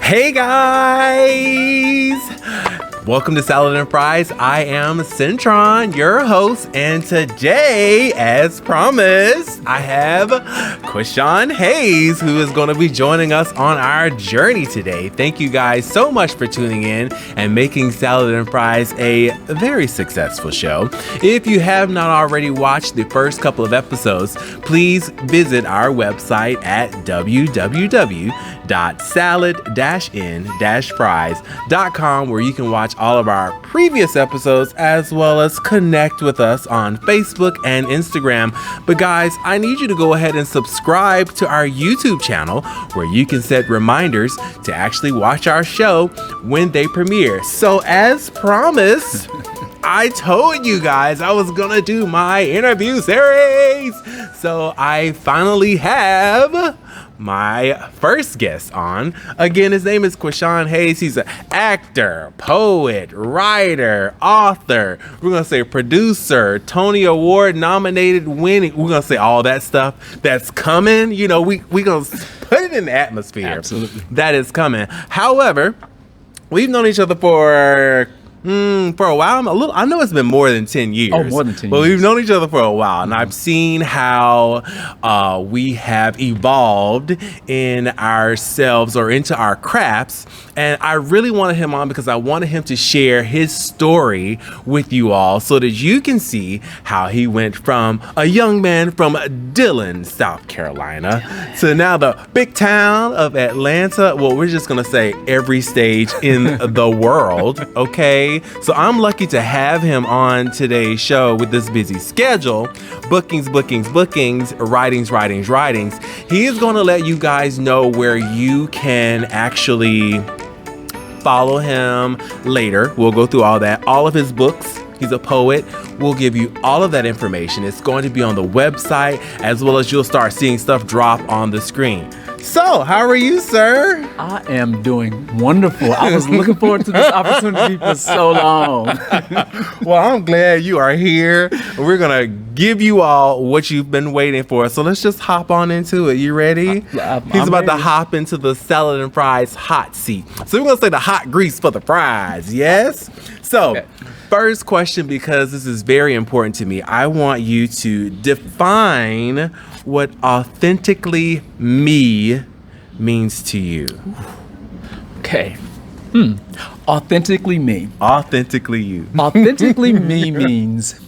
Hey guys! Welcome to Salad and Fries. I am Centron, your host, and today, as promised, I have Queshan Hayes, who is going to be joining us on our journey today. Thank you guys so much for tuning in and making Salad and Fries a very successful show. If you have not already watched the first couple of episodes, please visit our website at www.salad-in-fries.com, where you can watch all of our previous episodes as well as connect with us on Facebook and Instagram. But guys, I need you to go ahead and subscribe to our YouTube channel, where you can set reminders to actually watch our show when they premiere. So as promised, I told you guys I was gonna do my interview series. So I finally have my first guest on. Again, his name is Queshan Hayes. He's an actor, poet, writer, author. We're going to say producer, Tony Award nominated winning. We're going to say all that stuff that's coming. You know, we going to put it in the atmosphere. Absolutely. That is coming. However, we've known each other for a while. I know it's been more than 10 years. Oh, more than 10 but years. We've known each other for a while, and I've seen how we have evolved in ourselves or into our crafts. And I really wanted him on because I wanted him to share his story with you all so that you can see how he went from a young man from Dillon, South Carolina, to now the big town of Atlanta. Well, we're just going to say every stage in the world, okay? So I'm lucky to have him on today's show with this busy schedule. Bookings, writings. He is going to let you guys know where you can actually follow him later. We'll go through all that. All of his books. He's a poet. We'll give you all of that information. It's going to be on the website, as well as you'll start seeing stuff drop on the screen. So, how are you, sir? I am doing wonderful. I was looking forward to this opportunity for so long. Well, I'm glad you are here. We're going to give you all what you've been waiting for. So let's just hop on into it. You ready? He's about to hop into the Salad and Fries hot seat. So we're going to say the hot grease for the fries. Yes? So, okay. First question, because this is very important to me. I want you to define what authentically me means to you. Okay. Authentically me. Authentically you. Authentically me means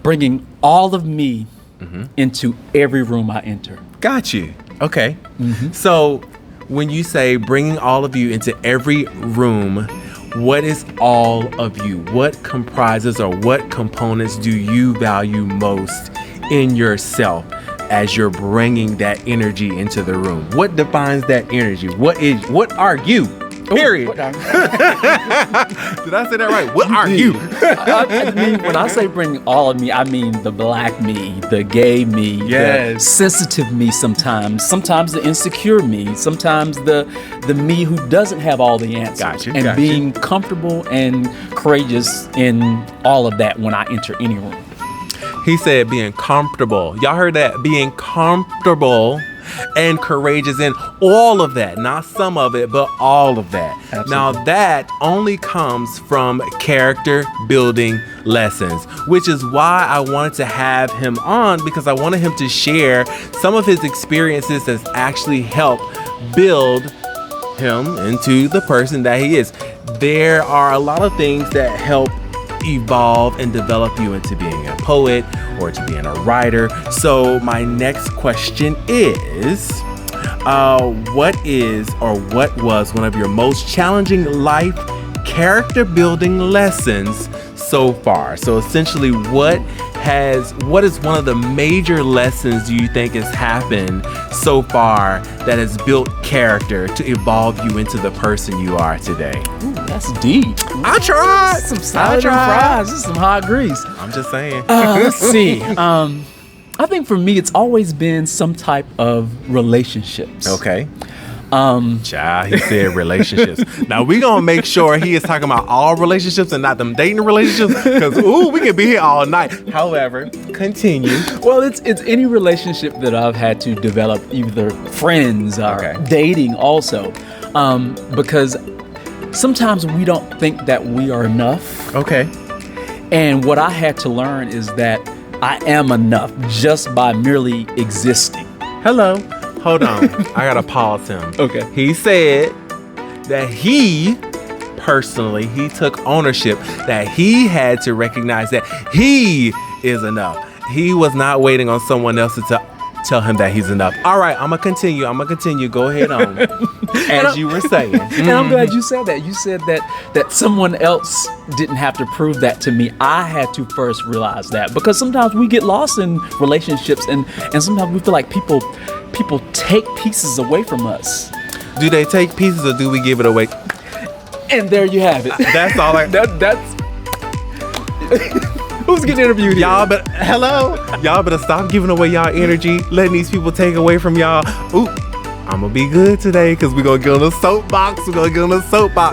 bringing all of me into every room I enter. Got you. Okay. So when you say bringing all of you into every room, what is all of you? What comprises or what components do you value most in yourself as you're bringing that energy into the room? What defines that energy? What are you? Period. Did I say that right? What are you? I mean, when I say bring all of me, I mean the black me, the gay me, the sensitive me sometimes the insecure me, sometimes the me who doesn't have all the answers. Gotcha. Being comfortable and courageous in all of that when I enter any room. He said being comfortable. Y'all heard that? Being comfortable and courageous in all of that. Not some of it, but all of that. Absolutely. Now that only comes from character building lessons, which is why I wanted to have him on, because I wanted him to share some of his experiences that's actually helped build him into the person that he is. There are a lot of things that help evolve and develop you into being a poet or to being a writer. So my next question is, what was one of your most challenging life character building lessons so far? So essentially, what is one of the major lessons you think has happened so far that has built character to evolve you into the person you are today? Ooh, that's deep. I tried. Some salad and fries. This is some hot grease. I'm just saying. Let's see. I think for me, it's always been some type of relationships. Okay. Child, he said relationships. Now we gonna make sure he is talking about all relationships and not them dating relationships, because we can be here all night. However, continue. Well, it's any relationship that I've had to develop, either friends or dating also. Because sometimes we don't think that we are enough. Okay. And what I had to learn is that I am enough just by merely existing. Hello. Hold on. I gotta pause him. Okay. He said that he personally, he took ownership that he had to recognize that he is enough. He was not waiting on someone else to tell him that he's enough. All right, I'm gonna continue. Go ahead on. As you were saying. And I'm glad you said that. You said that someone else didn't have to prove that to me. I had to first realize that, because sometimes we get lost in relationships and sometimes we feel like people take pieces away from us. Do they take pieces or do we give it away? And there you have it. That's all I... That's... Who's getting interviewed here? Y'all better stop giving away y'all energy, letting these people take away from y'all. Ooh, I'm gonna be good today because we're gonna get on the soapbox.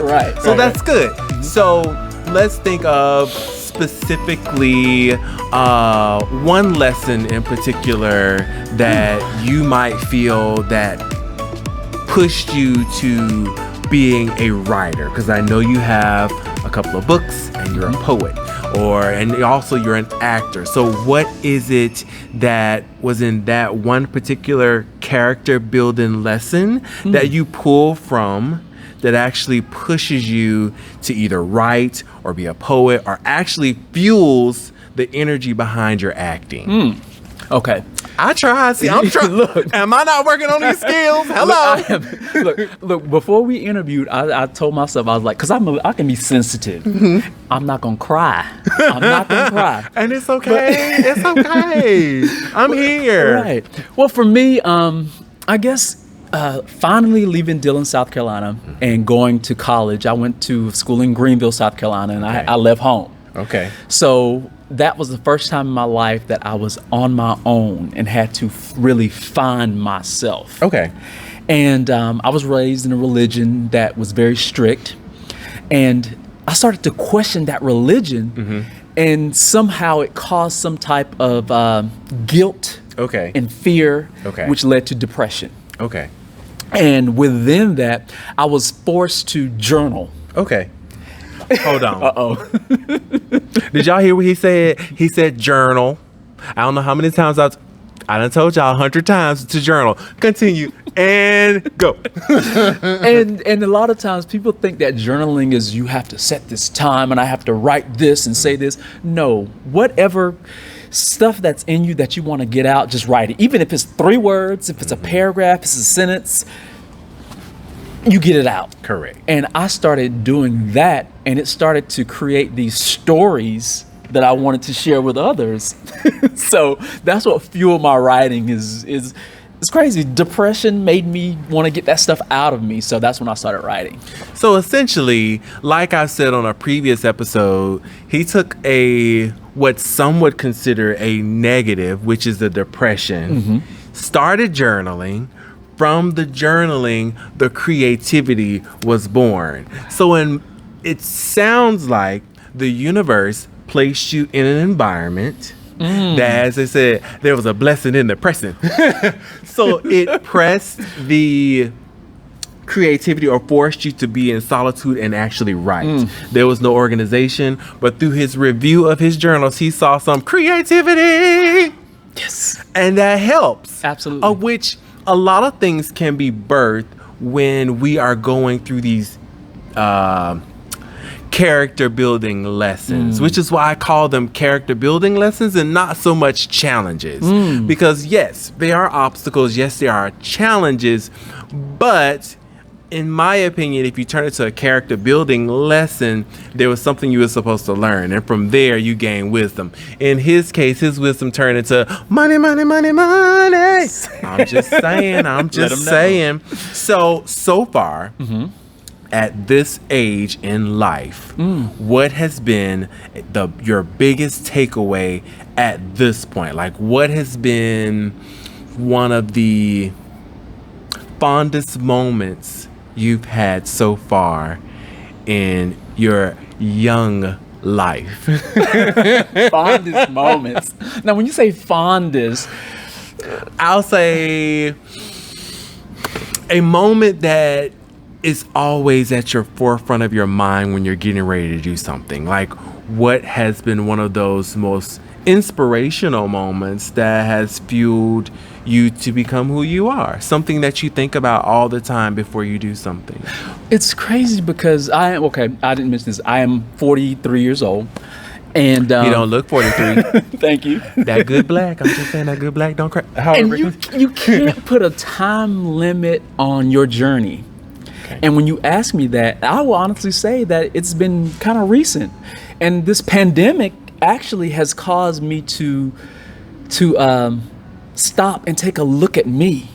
Right. So that's good. So let's think of specifically one lesson in particular that you might feel that pushed you to being a writer, because I know you have a couple of books and you're a poet, and also you're an actor. So what is it that was in that one particular character building lesson that you pull from that actually pushes you to either write or be a poet or actually fuels the energy behind your acting? Okay. I try. See, I'm trying. Look, am I not working on these skills? Hello. Look. Before we interviewed, I told myself, I was like, because I can be sensitive. I'm not gonna cry. And it's okay. It's okay. I'm here. Right. Well, for me, I guess finally leaving Dillon, South Carolina, and going to college. I went to school in Greenville, South Carolina, and I left home. Okay. So that was the first time in my life that I was on my own and had to really find myself. Okay. And I was raised in a religion that was very strict. And I started to question that religion. And somehow it caused some type of guilt and fear, which led to depression. Okay. And within that, I was forced to journal. Okay. Hold on. Uh-oh. Did y'all hear what he said? He said journal. I don't know how many times I done told y'all 100 times to journal. Continue and go. and a lot of times people think that journaling is you have to set this time and I have to write this and say this. No, whatever stuff that's in you that you want to get out, just write it. Even if it's 3 words, if it's a paragraph, if it's a sentence, you get it out. Correct. And I started doing that, and it started to create these stories that I wanted to share with others. So that's what fueled my writing. Is it's crazy. Depression made me want to get that stuff out of me. So that's when I started writing. So essentially, like I said on a previous episode, he took what some would consider a negative, which is the depression, started journaling. From the journaling, the creativity was born. So it sounds like the universe placed you in an environment that, as they said, there was a blessing in the pressing. So it pressed the creativity or forced you to be in solitude and actually write. There was no organization, but through his review of his journals, he saw some creativity. Yes. And that helps. Absolutely. Of which a lot of things can be birthed when we are going through these character building lessons, which is why I call them character building lessons and not so much challenges. Because yes, there are obstacles. Yes, there are challenges. But in my opinion, if you turn it to a character building lesson, there was something you were supposed to learn. And from there, you gain wisdom. In his case, his wisdom turned into money, money, money, money. I'm just saying. So far, at this age in life, what has been your biggest takeaway at this point? Like, what has been one of the fondest moments you've had so far in your young life? Fondest moments. Now, when you say fondest, I'll say a moment that is always at your forefront of your mind when you're getting ready to do something? Like, what has been one of those most inspirational moments that has fueled you to become who you are? Something that you think about all the time before you do something. It's crazy because I didn't mention this. I am 43 years old. And you don't look 43. Thank you. That good black. I'm just saying that good black don't crack. And you can't put a time limit on your journey. Okay. And when you ask me that, I will honestly say that it's been kind of recent. And this pandemic actually has caused me to stop and take a look at me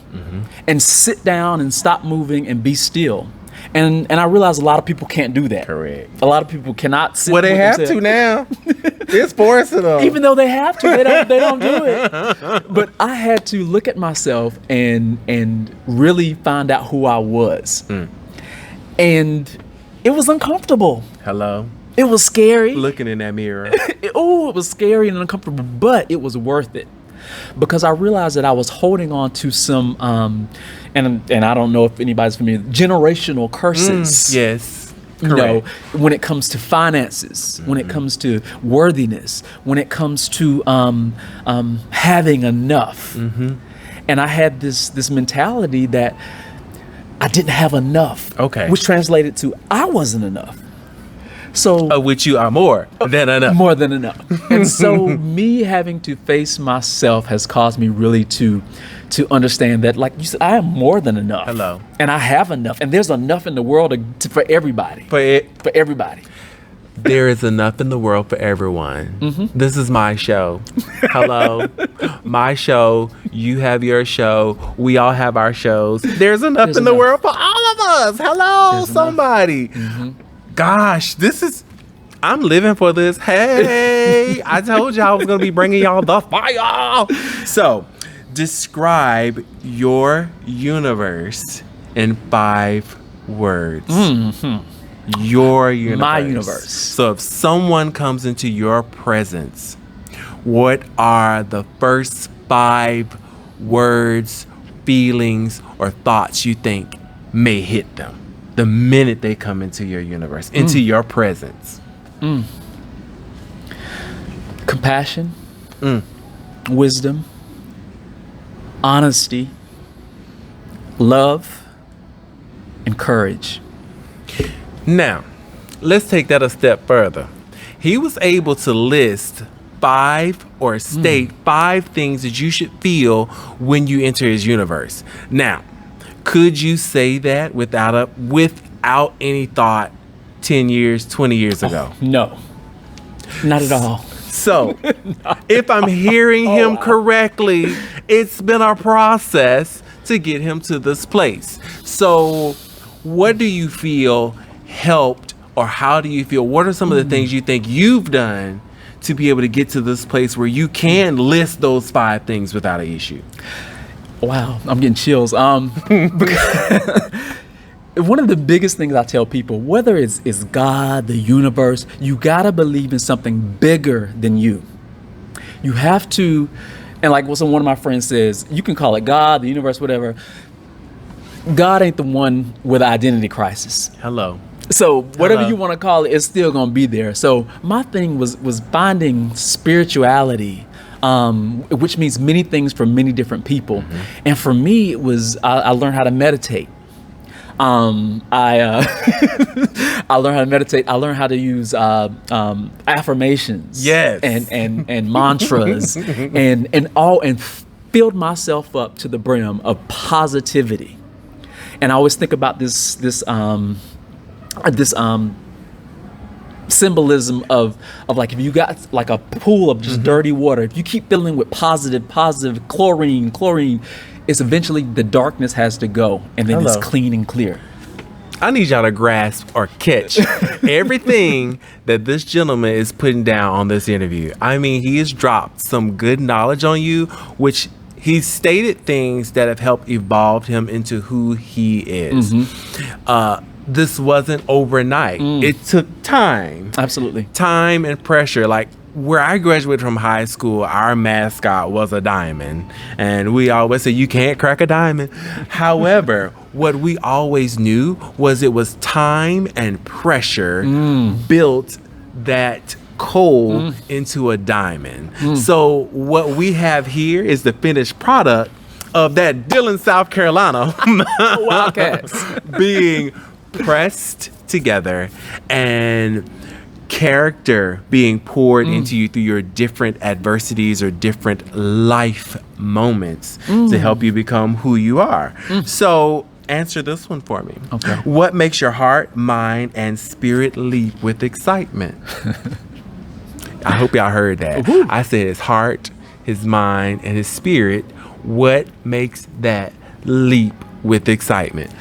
and sit down and stop moving and be still. And I realize a lot of people can't do that. Correct. A lot of people cannot sit. Well, they have to now. It's forcing them. Even though they have to, they don't do it. But I had to look at myself and really find out who I was. And it was uncomfortable. Hello. It was scary. Looking in that mirror. It was scary and uncomfortable, but it was worth it. Because I realized that I was holding on to some, and I don't know if anybody's familiar, generational curses. Yes. You know, when it comes to finances, when it comes to worthiness, when it comes to having enough. And I had this mentality that I didn't have enough. Okay. Which translated to I wasn't enough. So which you are more than enough. More than enough. And so me having to face myself has caused me really to understand that, like you said, I am more than enough. Hello. And I have enough. And there's enough in the world for everybody. For everybody. There is enough in the world for everyone. This is my show. Hello. My show. You have your show. We all have our shows. There's enough in the world for all of us. Hello, somebody. Gosh, I'm living for this. Hey, I told y'all I was going to be bringing y'all the fire. So, describe your universe in 5 words. Your universe. My universe. So, if someone comes into your presence, what are the first 5 words, feelings, or thoughts you think may hit them the minute they come into your universe, into your presence? Compassion, wisdom, honesty, love, and courage. Now, let's take that a step further. He was able to list 5 or state 5 things that you should feel when you enter his universe. Now, could you say that without any thought 10 years, 20 years ago? No, not at all. So, if I'm hearing him correctly, it's been a process to get him to this place. So, what do you feel helped, or how do you feel? What are some of the things you think you've done to be able to get to this place where you can list those 5 things without an issue? Wow, I'm getting chills. One of the biggest things I tell people, whether it's God, the universe, you gotta believe in something bigger than you. You have to, and like what one of my friends says, you can call it God, the universe, whatever. God ain't the one with an identity crisis. Hello. So whatever you want to call it, it's still gonna be there. So my thing was finding spirituality, which means many things for many different people. And for me, it was I learned how to meditate. I learned how to meditate. I learned how to use affirmations, and mantras, and filled myself up to the brim of positivity. And I always think about this symbolism of like, if you got like a pool of just dirty water, if you keep filling with positive chlorine, it's eventually the darkness has to go, and then it's clean and clear. I need y'all to grasp or catch everything that this gentleman is putting down on this interview. I mean, he has dropped some good knowledge on you, which he's stated things that have helped evolve him into who he is. This wasn't overnight. It took time. Absolutely. Time and pressure. Like, where I graduated from high school, our mascot was a diamond. And we always say, you can't crack a diamond. However, what we always knew was it was time and pressure built that coal into a diamond. So what we have here is the finished product of that Dillon, South Carolina Wildcats being pressed together and character being poured into you through your different adversities or different life moments to help you become who you are. So answer this one for me. Okay. What makes your heart, mind, and spirit leap with excitement? I hope y'all heard that. Woo-hoo. I said his heart, his mind, and his spirit. What makes that leap with excitement?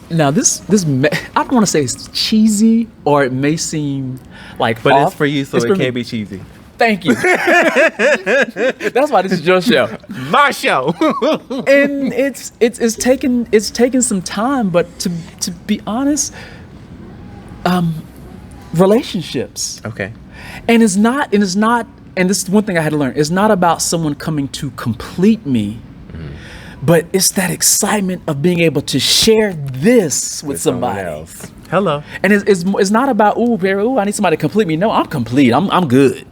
Now I don't want to say it's cheesy, or it may seem like But off. it's for you, so It's it for can't me. be cheesy. Thank you. That's why this is your show. My show. And it's taken some time, but to be honest, relationships. Okay. And this is one thing I had to learn. It's not about someone coming to complete me, but it's that excitement of being able to share this with Someone somebody else. Hello. And it's not about I need somebody to complete me. No, I'm complete. I'm good.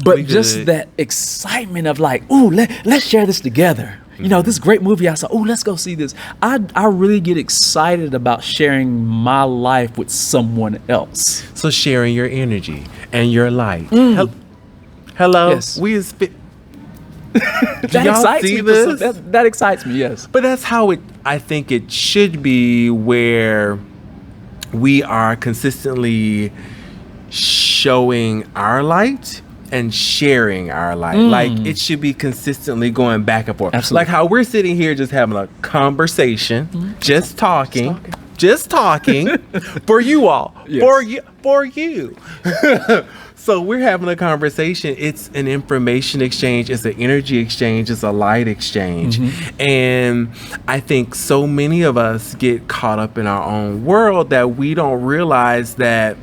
But We just good. that excitement of like, let's share this together. You know, this great movie I saw. Let's go see this. I really get excited about sharing my life with someone else. So sharing your energy and your light. Hello. Yes. We is fit. That y'all excites see me. this? That excites me. Yes. But that's how I think it should be, where we are consistently showing our light and sharing our light. Like it should be consistently going back and forth. Absolutely. Like how we're sitting here just having a conversation, just talking for you all, Yes. for you. So we're having a conversation. It's an information exchange. It's an energy exchange. It's a light exchange. And I think so many of us get caught up in our own world that we don't realize that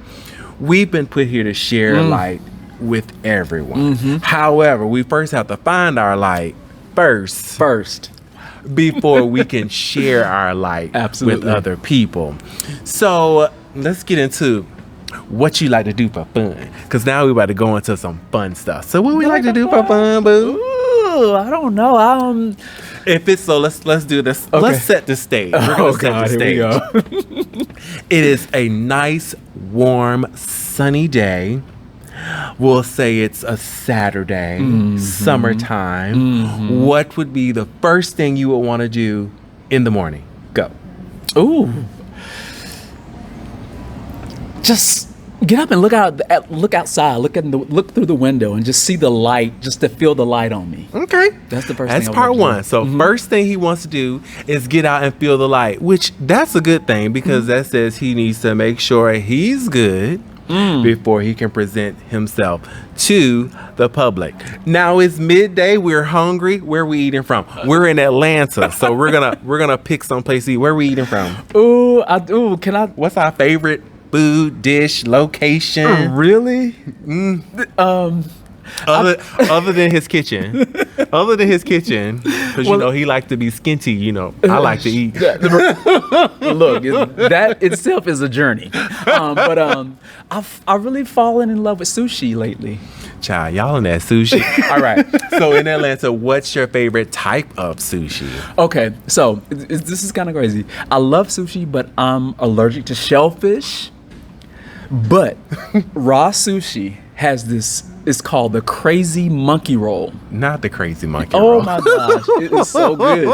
we've been put here to share light with everyone. However, we first have to find our light first before we can share our light Absolutely. with other people. So let's get into what you like to do for fun, because now we're about to go into some fun stuff. So what we like to do for fun, boo? Ooh, I don't know. If it's so, let's do this. Okay. Let's set the stage. We're gonna set the stage. Here we go. It is a nice, warm, sunny day. We'll say it's a Saturday, summertime. What would be the first thing you would want to do in the morning? Go. Ooh. Just get up and look outside, look through the window and just see the light, just to feel the light on me. Okay. That's the first That's thing I part would do. one. So first thing he wants to do is get out and feel the light, which that's a good thing, because that says he needs to make sure he's good before he can present himself to the public. Now it's midday. We're hungry. Where are we eating from? We're in Atlanta, so we're gonna pick some place to eat. Where are we eating from? Can I? What's our favorite food dish location? Really? Other than his kitchen, because you know he likes to be skinty. You know, I like to eat. Look, that itself is a journey. I've really fallen in love with sushi lately. Child, y'all in that sushi. All right. So in Atlanta, what's your favorite type of sushi? Okay, so this is kind of crazy. I love sushi, but I'm allergic to shellfish. But raw sushi has this. It's called the crazy monkey roll. Not the crazy monkey Oh roll. my gosh, it is so good.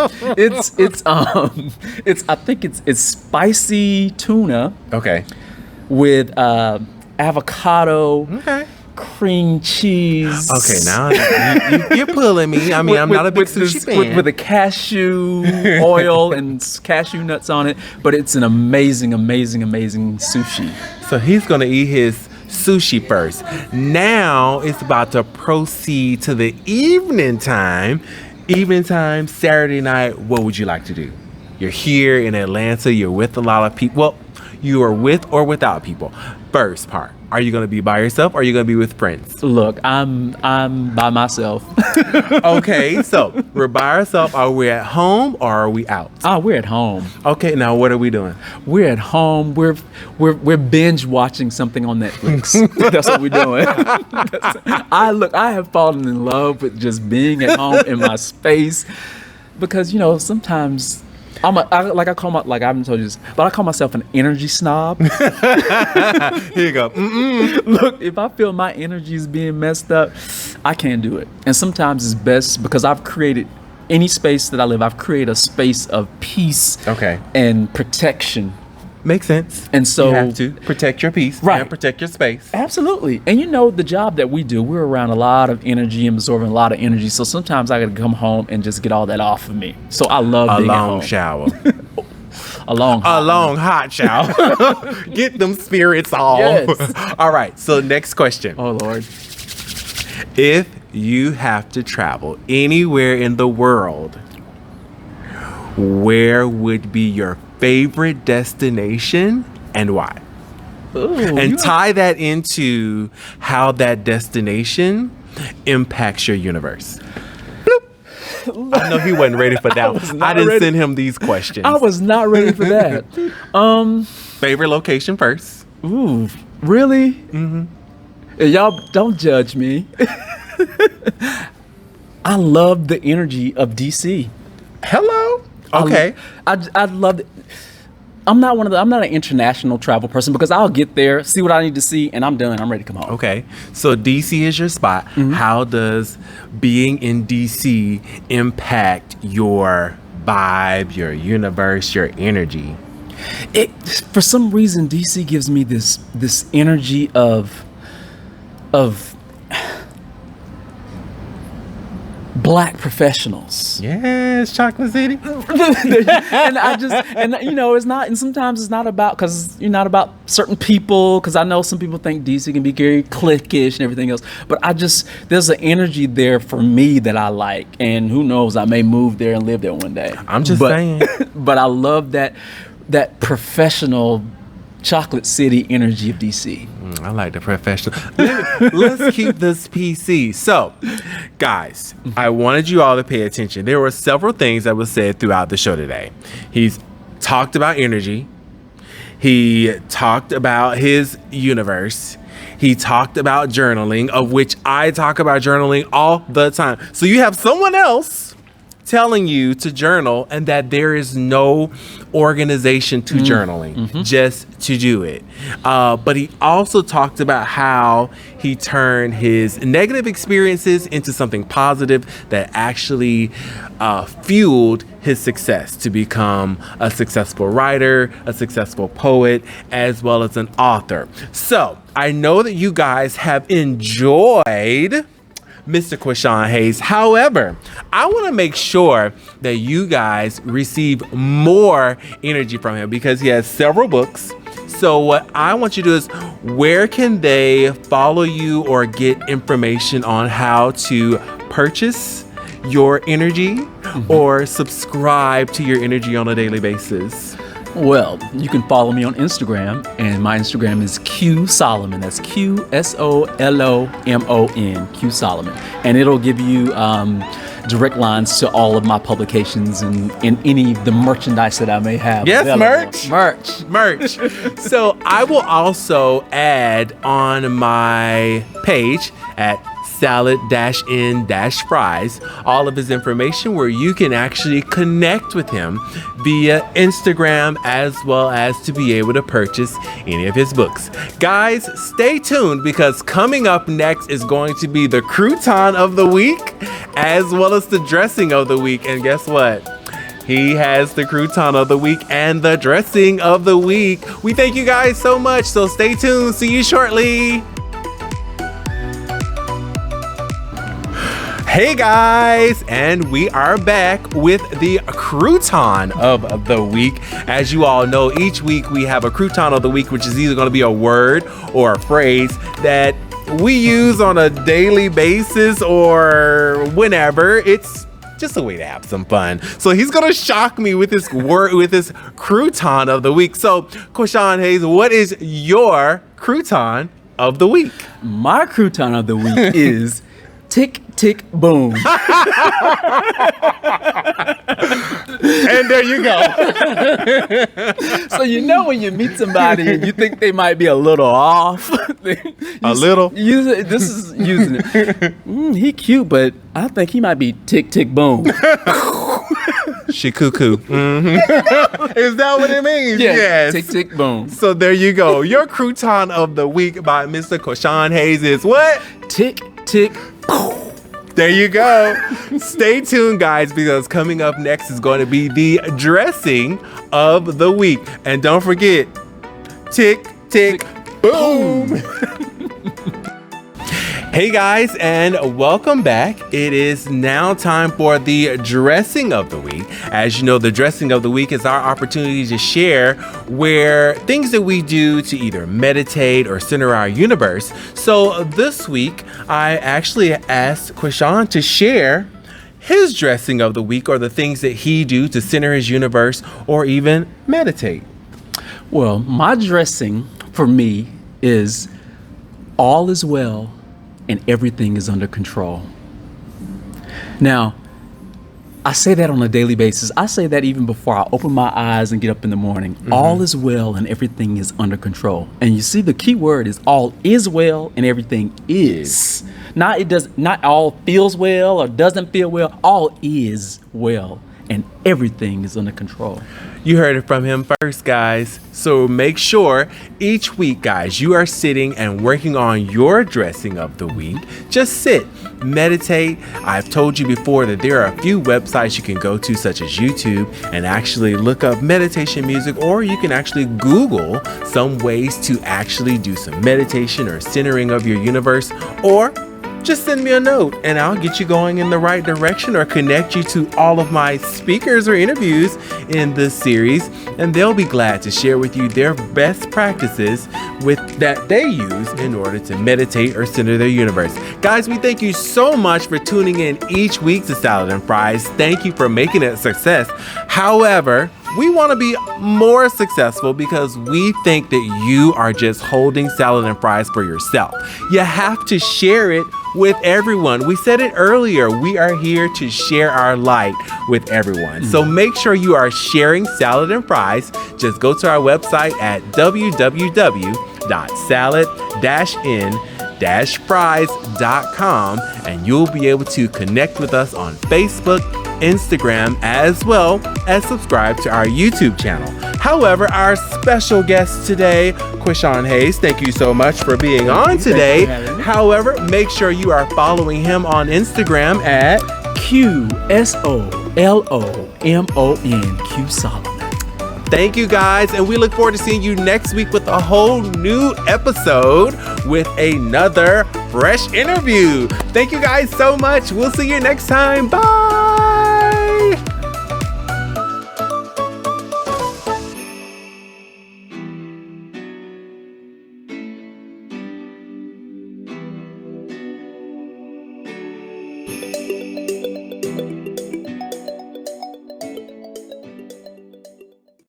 I think it's spicy tuna Okay. with avocado, Okay. cream cheese. Okay. Now you're pulling me. I mean, I'm not a big sushi fan. With a cashew oil and cashew nuts on it, but it's an amazing sushi. So he's gonna eat his sushi first. Now it's about to proceed to the evening time. Evening time, Saturday night. What would you like to do? You're here in Atlanta. You're with a lot of people. Well, you are with or without people. First part, are you going to be by yourself or are you going to be with friends? Look, I'm by myself. Okay, so we're by ourselves. Are we at home or are we out? We're at home. Okay, now what are we doing? We're at home. We're binge watching something on Netflix. That's what we're doing. I have fallen in love with just being at home in my space because sometimes I haven't told you this, but I call myself an energy snob. Here you go. Look, if I feel my energy is being messed up, I can't do it. And sometimes it's best because I've created any space that I live. I've created a space of peace, and protection. Makes sense. And so you have to protect your peace, right, and protect your space. Absolutely. And the job that we do, we're around a lot of energy and absorbing a lot of energy. So sometimes I got to come home and just get all that off of me. So I love being at home. A long shower. A long hot shower. Get them spirits off. Yes. All right. So next question. Oh, Lord. If you have to travel anywhere in the world, where would be your favorite destination and why? Ooh, and tie that into how that destination impacts your universe. Bloop. I know he wasn't ready for that. I didn't send him these questions. I was not ready for that. Favorite location first. Ooh, really? Mm-hmm. Y'all don't judge me. I love the energy of DC. Hello. Okay. I love it. I'm not an international travel person because I'll get there, see what I need to see, and I'm done. I'm ready to come home. Okay. So DC is your spot. Mm-hmm. How does being in DC impact your vibe, your universe, your energy? For some reason, DC gives me this energy of Black professionals. Yes, Chocolate City. and it's not, and sometimes it's not about, because you're not about certain people, because I know some people think DC can be very cliquish and everything else, but there's an energy there for me that I like, and who knows, I may move there and live there one day. I'm just saying. But I love that professional Chocolate City energy of DC. I like the professional. Let's keep this PC. So, guys, I wanted you all to pay attention. There were several things that was said throughout the show today. He's talked about energy. He talked about his universe. He talked about journaling, of which I talk about journaling all the time. So you have someone else telling you to journal and that there is no organization to journaling, just to do it. But he also talked about how he turned his negative experiences into something positive that actually fueled his success to become a successful writer, a successful poet, as well as an author. So I know that you guys have enjoyed Mr. Queshan Hayes. However, I want to make sure that you guys receive more energy from him because he has several books. So what I want you to do is, where can they follow you or get information on how to purchase your energy or subscribe to your energy on a daily basis? Well, you can follow me on Instagram, and my Instagram is Q Solomon. That's QSOLOMON, Q Solomon. And it'll give you direct lines to all of my publications and any of the merchandise that I may have. Yes, available. Merch. So I will also add on my page at salad-in-fries all of his information where you can actually connect with him via Instagram, as well as to be able to purchase any of his books. Guys, stay tuned because coming up next is going to be the crouton of the week as well as the dressing of the week. And guess what? He has the crouton of the week and the dressing of the week. We thank you guys so much. So stay tuned. See you shortly. Hey guys, and we are back with the crouton of the week. As you all know, each week we have a crouton of the week, which is either going to be a word or a phrase that we use on a daily basis or whenever. It's just a way to have some fun. So he's gonna shock me with this word, with this crouton of the week. So Queshan Hayes, what is your crouton of the week? My crouton of the week is tick, tick, boom. And there you go. So you know when you meet somebody and you think they might be a little off. This is using it. He cute, but I think he might be tick, tick, boom. She cuckoo. Mm-hmm. Is that what it means? Yes. Tick, tick, boom. So there you go. Your crouton of the week by Mr. Queshan Hayes is what? Tick, tick, boom. There you go. Stay tuned, guys, because coming up next is going to be the dressing of the week. And don't forget, tick, tick, boom. Hey guys, and welcome back. It is now time for the dressing of the week. As you know, the dressing of the week is our opportunity to share where things that we do to either meditate or center our universe. So this week, I actually asked Queshan to share his dressing of the week, or the things that he do to center his universe or even meditate. Well, my dressing for me is all is well and everything is under control. Now, I say that on a daily basis. I say that even before I open my eyes and get up in the morning. Mm-hmm. All is well and everything is under control. And you see, the key word is all is well and everything is. Not all feels well or doesn't feel well. All is well and everything is under control. You heard it from him first, guys. So make sure each week, guys, you are sitting and working on your dressing of the week. Just sit, meditate. I've told you before that there are a few websites you can go to, such as YouTube, and actually look up meditation music, or you can actually Google some ways to actually do some meditation or centering of your universe, or just send me a note and I'll get you going in the right direction, or connect you to all of my speakers or interviews in this series, and they'll be glad to share with you their best practices that they use in order to meditate or center their universe. Guys, we thank you so much for tuning in each week to Salad and Fries. Thank you for making it a success. However, we want to be more successful because we think that you are just holding Salad and Fries for yourself. You have to share it with everyone. We said it earlier, we are here to share our light with everyone. So make sure you are sharing Salad and Fries. Just go to our website at www.salad-in-fries.com and you'll be able to connect with us on Facebook, Instagram, as well as subscribe to our YouTube channel. However, our special guest today, Queshan Hayes, thank you so much for being on today. However, make sure you are following him on Instagram at QSOLOMON, Q Solomon. Thank you, guys, and we look forward to seeing you next week with a whole new episode with another fresh interview. Thank you guys so much. We'll see you next time. Bye.